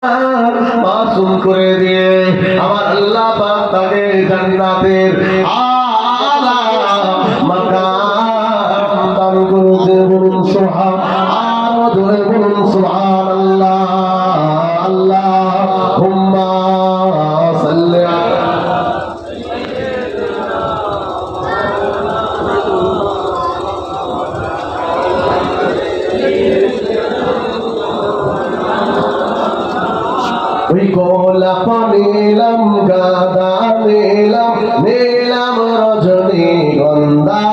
মাসুম করে দিয়ে আমার আল্লাহ পাক তাকে জান্নাতের আলা মাকাম দান করতে বলুন সুবহান আর জোরে বলুন সুবহানাল্লাহ। আল্লাহুম্মা সাল্লি আলা ওই গোলাপ নিলাম গাঁদা নিলাম নিলাম রজনীগন্ধা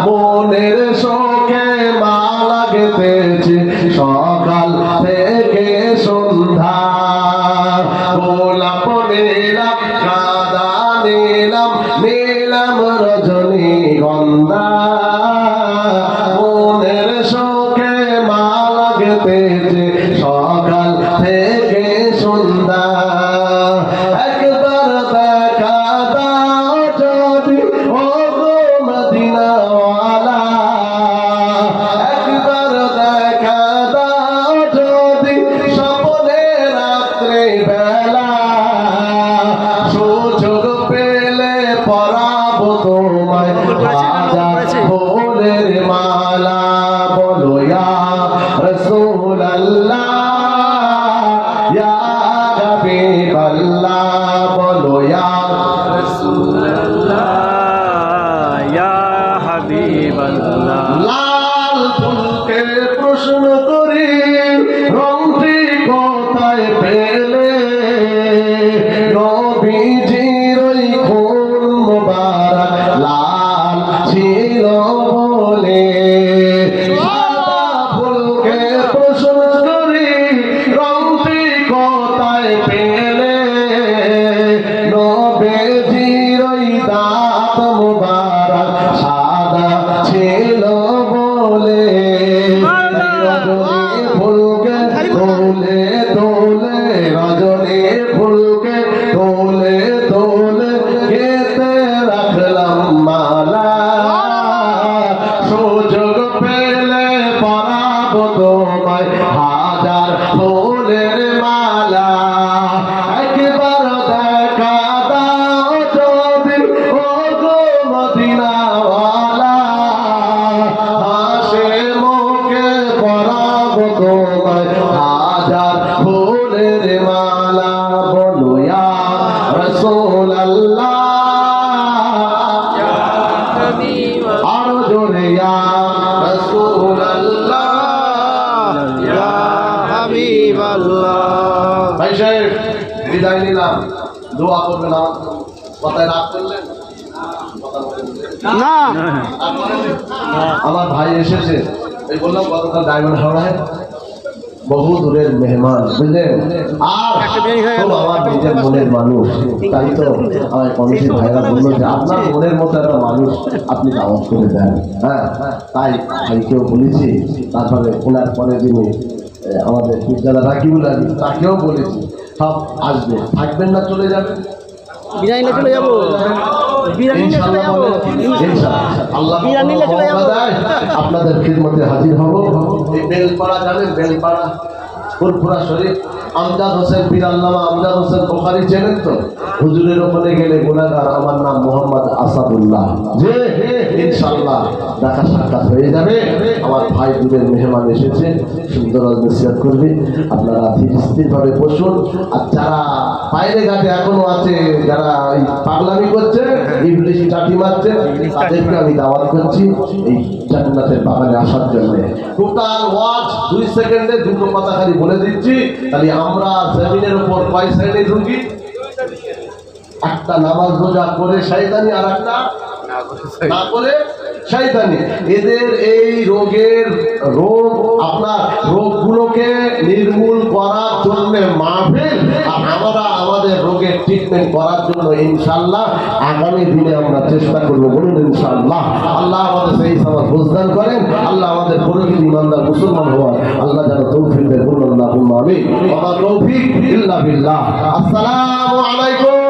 মনের শোকে মালা গেঁথেছি সকাল থেকে সন্ধ্যা। গোলাপ নিলাম গাঁদা নিলাম নিলাম রজনীগন্ধা মনের শোকে মালা গেঁথেছি সকাল থেকে সন্ধ্যা। একবার দেখা দাও যদি ও গো মদিনাওয়ালা, একবার দেখা দাও যদি স্বপ্নে রাত্রে বেলা, সুযোগ পেলে পরাবো তোমায় হাজার ফুলের মালা। বলো ইয়া রাসূলুল্লাহ ইয়া হাবিবাল্লাহ, বলো ইয়া রাসূলুল্লাহ ইয়া হাবিবাল্লাহ। লাল ফুলকে প্রশ্ন করি রংটি কোথায় পেলে, নবীজির ওই খুন মুবারক লাল ছিল বলে। সাদা ফুলকে প্রশ্ন করি রংটি কোথায় পেলে, নবীজির ওই দাঁত মুবারক সাদা ছিল বলে। রজনী ফুলকে তোলে তোলে, রজনী ফুলকে তোলে তোলে গেতে রাখলাম মালা, সুযোগ পেলে পরাবো তোমায় হাজার ফুলের মালা। একবার দেখা দাও যদি ও গো মদিনাওয়ালা, হাসে মুখে পরাবো তোমায় হাজার ফুলের মালা। বলো ইয়া রাসূলুল্লাহ আর জোরে ইয়া রাসূলুল্লাহ ইয়া হাবিবাল্লাহ। ভাই সাহেব বিদায় নিলাম, দোয়া করবেন আমার কথায় রাগ করলেন? না আমার ভাই এসেছে, এই বললাম গতকাল ডায়মন্ড হাওড়ায় বহু দূরের মেহমান, বুঝলেন? আর খুব আমার নিজের মনের মানুষ, তাই তো আমার কমিটির ভাইরা বললো যে আপনার মনের মতো একটা মানুষ আপনি দাওয়াত করে দেন। হ্যাঁ, তাই ভাইকেও বলেছি, তারপরে ওনার পরে যিনি আমাদের বিদ্যালয় রাকিবুল আলী তাকেও বলেছি সব আসবে, থাকবেন না চলে যাবেন? বিদায় নিয়ে চলে যাবো, বিদায় নিয়ে চলে যাবো, আপনাদের খিদমতে হাজির হব। এই বেলপাড়া জানেন, বেলপাড়া ফুরফুরা শরীফ আমজাদ হোসেন পীর আল্লামা আমজাদ হোসেন বুখারী চেনেন তো? হুজুরের ওখানে গেলে গুনাহগার আমার নাম মোহাম্মদ আসাদুল্লাহ, যে ইনশাআল্লাহ দেখা সাক্ষাৎ হয়ে যাবে। আমার ভাই দুধের মেহমান এসেছে, সুন্দর নসিহত করবে, আপনারা ধীর স্থির ভাবে বসুন। আর যারা বাইরে ঘাটে এখনো আছে, যারা এই পাগলামি করছে, ইবলিশ চাটি মারছে, তাদেরকে আমি দাওয়াত করছি এই জান্নাতের বাগানে আসার জন্য। টোটাল ওয়াজ 2 সেকেন্ডে দুটো কথা খালি বলে দিচ্ছি, তাহলে আমরা জমিনের উপর কয় শ্রেণী ঢুকি? একটা নামাজ রোজা করে শয়তানি, আর একটা না করে শয়তানি। এদের এই রোগের রোগ আপনার রোগগুলোকে নির্মূল করার জন্য মাহফিল, আর আমরা আমাদের রোগের ট্রিটমেন্ট করার জন্য ইনশাআল্লাহ আগামী দিনে আমরা চেষ্টা করবো, বলুন ইনশাআল্লাহ। আল্লাহ আমাদের সেই সমাজ বুঝদান করেন, আল্লাহ আমাদের প্রকৃত ইমানদার মুসলমান হওয়ার আল্লাহ যেন তৌফিক দেন, বলুন আল্লাহুম্মা আমিন। ওয়া মা তৌফিক ইল্লা বিল্লাহ। আসসালামু আলাইকুম।